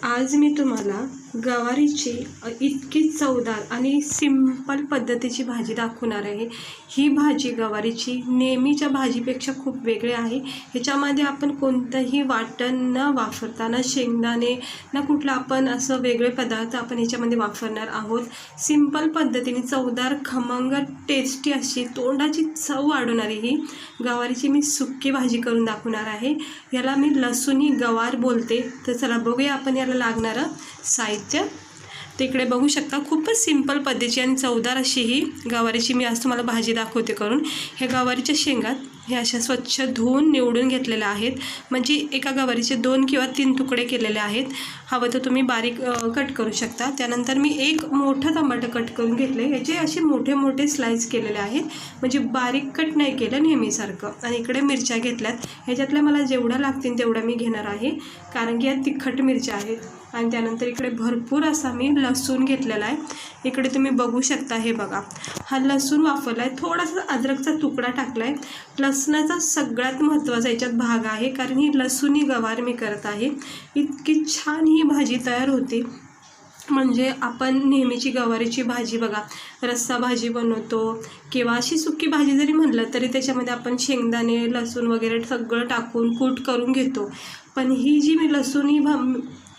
आज मी तुम्हाला गवारीची इतकी चवदार आणि सिंपल पद्धतीची भाजी दाखवणार आहे। ही भाजी गवारीची नेहमीच्या भाजीपेक्षा खूप वेगळी आहे। ह्याच्यामध्ये आपण कोणतंही वाटण न वापरता, न शेंगदाणे न कुठला आपण असं वेगळे पदार्थ आपण ह्याच्यामध्ये वापरणार आहोत। सिंपल पद्धतीने चवदार, खमंग, टेस्टी अशी तोंडाची चव वाढवणारी ही गवारीची मी सुक्की भाजी करून दाखवणार आहे। याला मी लसूणी गवार बोलते। तर चला बघूया आपण याला लागणारं साहित्य। तिकडे बघू शकता खूपच सिंपल पद्धतीची आणि चवदार अशी ही गवारीची मी आज तुम्हाला भाजी दाखवते करून। ह्या गवारीच्या शेंगात हे अशा स्वच्छ धुवून निवडून घेतलेल्या आहेत। म्हणजे एका गवारीचे 2 किंवा 3 तुकडे केलेले आहेत। हवं तर तुम्ही बारीक कट करू शकता। त्यानंतर मी एक मोठं टमाटर कट करून घेतले। याचे असे मोठे मोठे स्लाइस केलेले आहेत, म्हणजे बारीक कट नाही केलं नेहमीसारखं। आणि इकडे मिरच्या घेतल्यात। ह्याच्यातल्या मला जेवढ्या लागतील तेवढ्या मी घेणार आहे, कारण की या तिखट मिरच्या आहेत। आणि त्यानंतर इकडे भरपूर असा मी लसूण घेतलेला आहे। इकडे तुम्ही बघू शकता, हे बघा हा लसूण वापरला आहे। थोडासा अद्रकचा तुकडा टाकला आहे। लसणाचा सगळ्यात महत्त्वाचा याच्यात भाग आहे, कारण ही लसूणी गवार मी करत आहे। इतकी छान ही भाजी तयार होते। म्हणजे आपण नेहमीची गवारीची भाजी बघा, रस्सा भाजी बनवतो किंवा अशी सुकी भाजी जरी म्हणलं तरी त्याच्यामध्ये आपण शेंगदाणे, लसूण वगैरे सगळं टाकून कूट करून घेतो। पण ही जी मी लसूणी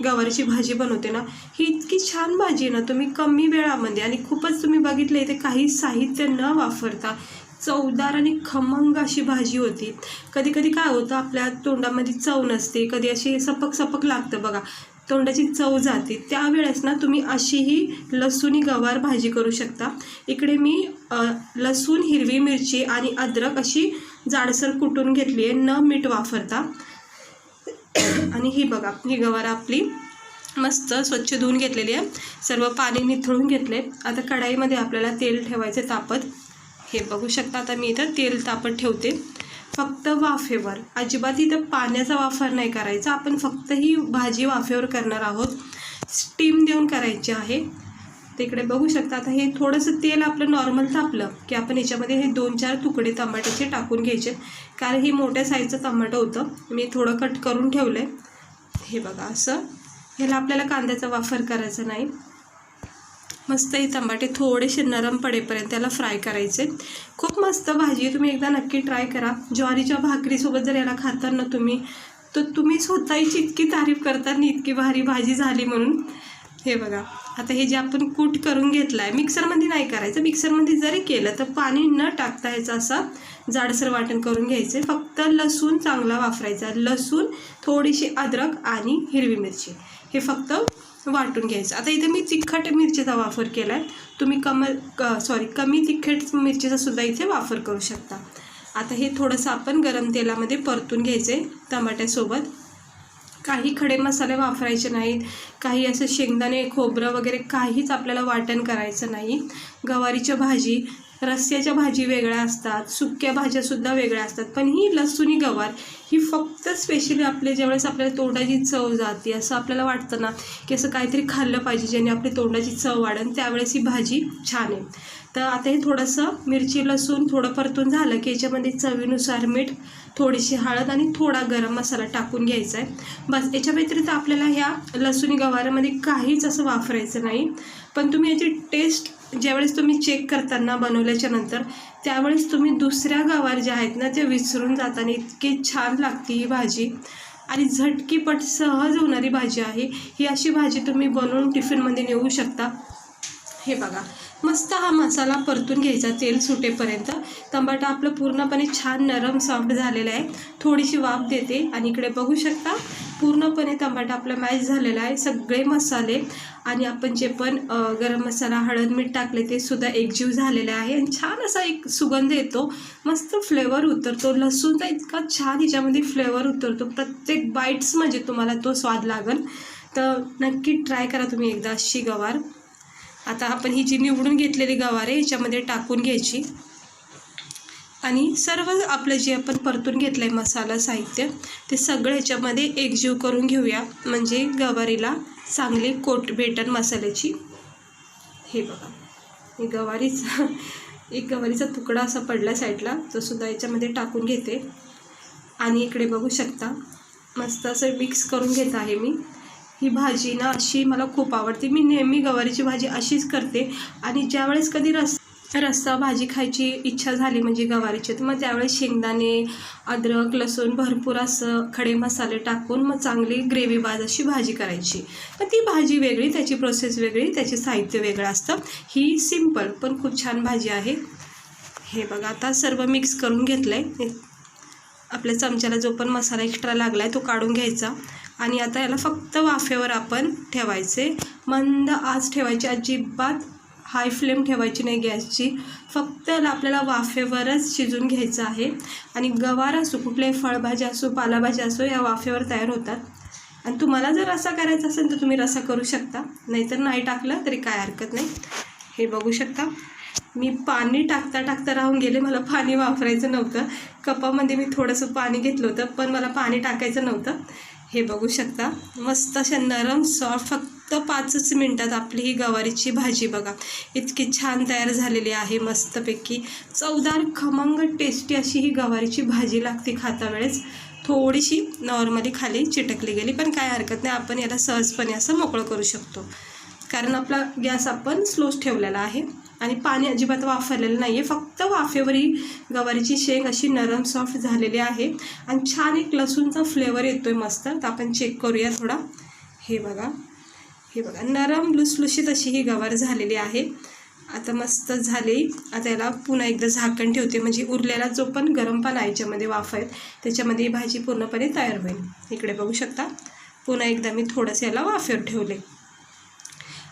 गवारीची भाजी बनवते ना, ही इतकी छान भाजी आहे ना, तुम्ही कमी वेळामध्ये आणि खूपच तुम्ही बघितलं इथे काही साहित्य न वापरता चवदार आणि खमंग अशी भाजी होती। कधी कधी काय होतं, आपल्या तोंडामध्ये चव नसते, कधी अशी सपक सपक लागतं बघा, तोंडाची चव जाते। त्यावेळेस ना तुम्ही अशी ही लसूणी गवार भाजी करू शकता। इकडे मी लसूण, हिरवी मिरची आणि अद्रक अशी जाडसर कुटून घेतली आहे, न मीठ वापरता। आणि ही बघा, ही गवार आपली मस्त स्वच्छ धुवून घेतलेली आहे, सर्व पाणी निथळून घेतले। आता कढाईमध्ये आपल्याला तेल ठेवायचे तापत। हे बघू शकता, आता मी इथं तेल तापत ठेवते, फक्त वाफेवर। अजिबात इथं पाण्याचा वापर नाही करायचा, आपण फक्त ही भाजी वाफेवर करणार आहोत, स्टीम देऊन करायची आहे। तिकडे बघू शकता, आता हे थोडंसं तेल आपलं नॉर्मल तापलं की आपण याच्यामध्ये हे 2-4 तुकडे टमाट्याचे टाकून घ्यायचे, कारण ही मोठ्या साईजचं टमाटं होतं, मी थोडं कट करून ठेवलं आहे। हे बघा असं, ह्याला आपल्याला कांद्याचा वापर करायचा नाही। मस्त हे टमाटे थोडेसे नरम पडेपर्यंत त्याला फ्राय करायचे। खूप मस्त भाजी, तुम्ही एकदा नक्की ट्राय करा। ज्वारीच्या भाकरीसोबत जर याला खाता ना तुम्ही, तर तुम्ही स्वतःची इतकी तारीफ करता आणि इतकी भारी भाजी झाली म्हणून। हे बघा, आता हे जे आपण कूट करून घेतलं आहे, मिक्सरमध्ये नाही करायचं, मिक्सरमध्ये जरी केलं तर पाणी न टाकता ह्याचं असं जाडसर वाटण करून घ्यायचे। फक्त लसूण चांगला वापरायचा, लसूण, थोडीशी अद्रक आणि हिरवी मिरची, हे फक्त वाटून घ्यायचं। आता इथे मी तिखट मिरचीचा वापर केला आहे, तुम्ही कमी तिखट मिरचीचा सुद्धा इथे वापर करू शकता। आता हे थोडंसं आपण गरम तेलामध्ये परतून घ्यायचे टमाट्यासोबत। काही खडे मसाले वापरायचे नाहीत, काही असं शेंगदाणे, खोबरं वगैरे काहीच आपल्याला वाटण करायचं नाही। गवारीच्या भाजी, रस्स्याच्या भाजी वेगळ्या असतात, सुक्या भाज्यासुद्धा वेगळ्या असतात, पण ही लसूणी गवार ही फक्त स्पेशली आपले ज्यावेळेस आपल्याला तोंडाची चव जाते, असं आपल्याला वाटतं ना की असं काहीतरी खाल्लं पाहिजे ज्याने आपली तोंडाची चव वाढेल, त्यावेळेस ही भाजी छान आहे। तर आता हे थोडंसं मिरची, लसूण थोडं परतून झालं की याच्यामध्ये चवीनुसार मीठ, थोडीशी हळद आणि थोडा गरम मसाला टाकून घ्यायचा आहे, बस। याच्या व्यतिरिक्त आपल्याला ह्या लसूणी गवारामध्ये काहीच असं वापरायचं नाही। पण तुम्ही याची टेस्ट ज्यावेळेस तुम्ही चेक करताना बनवल्याच्या नंतर, त्यावेळेस तुम्ही दुसऱ्या गवार ज्या आहेत ना त्या विसरून जाताना इतकी छान लागते ही भाजी। आणि झटकीपट सहज होणारी भाजी आहे ही। अशी भाजी तुम्ही बनवून टिफिनमध्ये नेऊ शकता। हे बघा, मस्त हा मसाला परतून घ्यायचा तेल सुटेपर्यंत। टमाटा आपलं पूर्णपणे छान नरम सॉफ्ट झालेला आहे, थोडीशी वाफ देते। आणि इकडे बघू शकता पूर्णपणे टमाटा आपला मॅश झालेला आहे, सगळे मसाले आणि आपण जे पण गरम मसाला, हळद, मीठ टाकले ते सुद्धा एकजीव झालेले आहे। आणि छान असा एक सुगंध येतो, मस्त फ्लेवर उतरतो, लसूणचा इतका छान ह्याच्यामध्ये फ्लेवर उतरतो, प्रत्येक बाईट्स म्हणजे तुम्हाला तो स्वाद लागेल। तर नक्की ट्राय करा तुम्ही एकदा अशी गवार। आता आपण ही जी निवडून घेतलेली गवार आहे याच्यामध्ये टाकून घ्यायची आणि सर्व आपलं जे आपण परतून घेतलं आहे मसाला, साहित्य, ते सगळं ह्याच्यामध्ये एकजीव करून घेऊया, म्हणजे गवारीला चांगली कोट भेटेल मसाल्याची। हे बघा, हे गवारीचा तुकडा असा पडला साईडला, तो सुद्धा याच्यामध्ये टाकून घेते। आणि इकडे बघू शकता मस्त असं मिक्स करून घेत आहे मी। ही भाजी ना अशी मला खूप आवडते. मी नेहमी गवारीची भाजी अशीच करते आणि ज्यावेळेस कधी रस्सा भाजी खायची इच्छा झाली म्हणजे गवारीची, तर मग त्यावेळेस शेंगदाणे, अद्रक, लसूण भरपूर असं खडे मसाले टाकून मग चांगली ग्रेव्हीबाज अशी भाजी करायची. पण ती भाजी वेगळी, त्याची प्रोसेस वेगळी, त्याचे साहित्य वेगळं असतं. ही सिंपल पण खूप छान भाजी आहे. हे बघा आता सर्व मिक्स करून घेतलं आहे. आपल्या चमच्याला जो पण मसाला एक्स्ट्रा लागला आहे तो काढून घ्यायचा आणि आता याला फक्त वाफेवर आपण ठेवायचे. मंद आच ठेवायची, अजिबात हाय फ्लेम ठेवायची नाही गॅसची. फक्त आपल्याला वाफेवरच शिजून घ्यायचं आहे. आणि गवार असो, कुठल्याही फळभाज्या असो, पालेभाज्या असो, या वाफेवर तयार होतात. आणि तुम्हाला जर रस्सा करायचा असेल तर तुम्ही रस्सा करू शकता, नाहीतर नाही टाकलं तरी काय हरकत नाही. हे बघू शकता मी पाणी टाकता राहून गेले, मला पाणी वापरायचं नव्हतं. कपामध्ये मी थोडंसं पाणी घेतलं होतं पण मला पाणी टाकायचं नव्हतं. हे बघू शकता मस्त अशा नरम सॉफ्ट, फक्त 5च मिनटात आपली ही गवारीची भाजी बघा इतकी छान तयार झालेली आहे. मस्तपैकी चवदार खमंग टेस्टी अशी ही गवारीची भाजी लागते. खाता वेळेस थोडीशी नॉर्मली खाली चिटकली गेली पण काय हरकत नाही, आपण याला सहजपणे असं मोकळं करू शकतो. कारण आपला गॅस आपण स्लोच ठेवलेला आहे आणि पाणी अजिबात वाफरलेलं नाही आहे. फक्त वाफेवर ही गवारीची शेंग अशी नरम सॉफ्ट झालेली आहे आणि छान एक लसूणचा फ्लेवर येतो आहे मस्त. तर आपण चेक करूया थोडा. हे बघा नरम लुसलुशीत अशी ही गवार झालेली आहे. आता मस्त झाली. आता याला पुन्हा एकदा झाकण ठेवते म्हणजे उरलेला जो पण गरम पाणी आहे याच्यामध्ये वाफ आहेत त्याच्यामध्ये ही भाजी पूर्णपणे तयार होईल. इकडे बघू शकता पुन्हा एकदा मी थोडंसं याला वाफेवर ठेवले.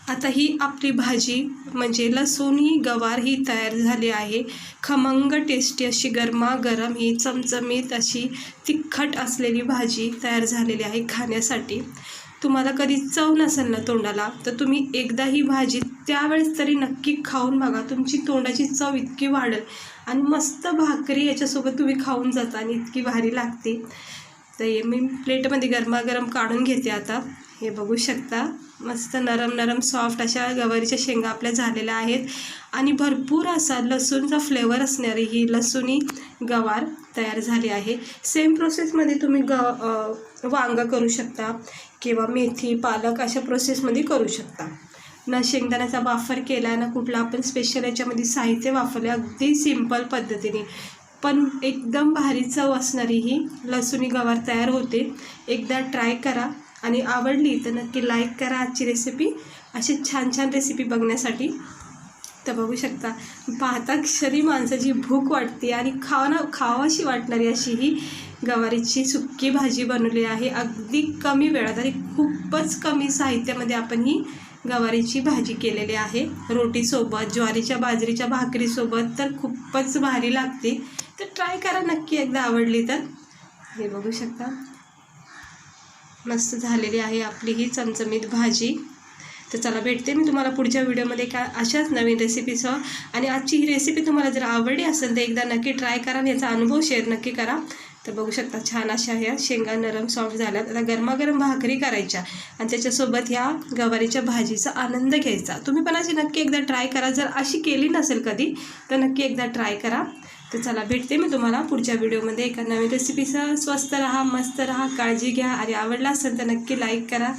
आता ही आपली भाजी म्हणजे लसूणी गवार ही तयार झाली आहे. खमंग टेस्टी अशी गरमागरम ही चमचमीत अशी तिखट असलेली भाजी तयार झालेली आहे खाण्यासाठी. तुम्हाला कधी चव नसेल ना तोंडाला तर तुम्ही एकदा ही भाजी त्यावेळेस तरी नक्की खाऊन बघा. तुमची तोंडाची चव इतकी वाढेल आणि मस्त भाकरी याच्यासोबत तुम्ही खाऊन जाता आणि इतकी भारी लागते. तर मी प्लेटमध्ये गरमागरम काढून घेते आता. हे बघू शकता मस्त नरम सॉफ्ट अशा गवारीच्या शेंगा आपल्या झालेल्या आहेत आणि भरपूर असा लसूणचा फ्लेवर असणारी ही लसूणी गवार तयार झाली आहे. सेम प्रोसेसमध्ये तुम्ही वांगा करू शकता किंवा मेथी पालक अशा प्रोसेसमध्ये करू शकता. ना शेंगदाण्याचा वापर केला ना कुठला आपण स्पेशल याच्यामध्ये साहित्य वापरले, अगदी सिंपल पद्धतीने पण एकदम भारी चव असणारी ही लसूणी गवार तयार होते. एकदा ट्राय करा आणि आवडली तर नक्की लाईक करा आजची रेसिपी. अशी छान रेसिपी बघण्यासाठी. तर बघू शकता पाहता क्षणी माणसाची भूक वाटते आणि खावाशी वाटणारी अशी ही गवारीची सुक्की भाजी बनवली आहे. अगदी कमी वेळात आणि खूपच कमी साहित्यामध्ये आपण ही गवारीची भाजी केलेली आहे. रोटीसोबत, ज्वारीच्या बाजरीच्या भाकरीसोबत तर खूपच भारी लागते. तर ट्राय करा नक्की एकदा आवडली तर. हे बघू शकता मस्त झालेली आहे आपली ही चमचमीत भाजी. तर चला भेटते मी तुम्हाला पुढच्या व्हिडिओमध्ये अशाच नवीन रेसिपीसह. आणि आजची ही रेसिपी तुम्हाला जर आवडली असेल तर एकदा नक्की ट्राय करा आणि याचा अनुभव शेअर नक्की करा. तर बघू शकता छान अशा ह्या शेंगा नरम सॉफ्ट झाल्यात. आता गरमागरम भाकरी करायच्या आणि त्याच्यासोबत ह्या गवारीच्या भाजीचा आनंद घ्यायचा. तुम्ही पण अशी नक्की एकदा ट्राय करा. जर अशी केली नसेल कधी तर नक्की एकदा ट्राय करा. तर चला भेटते मी तुम्हाला पुढच्या व्हिडिओमध्ये एका नवीन रेसिपीसह. स्वस्त राहा, मस्त राहा, काळजी घ्या आणि आवडला असेल तर नक्की लाईक करा.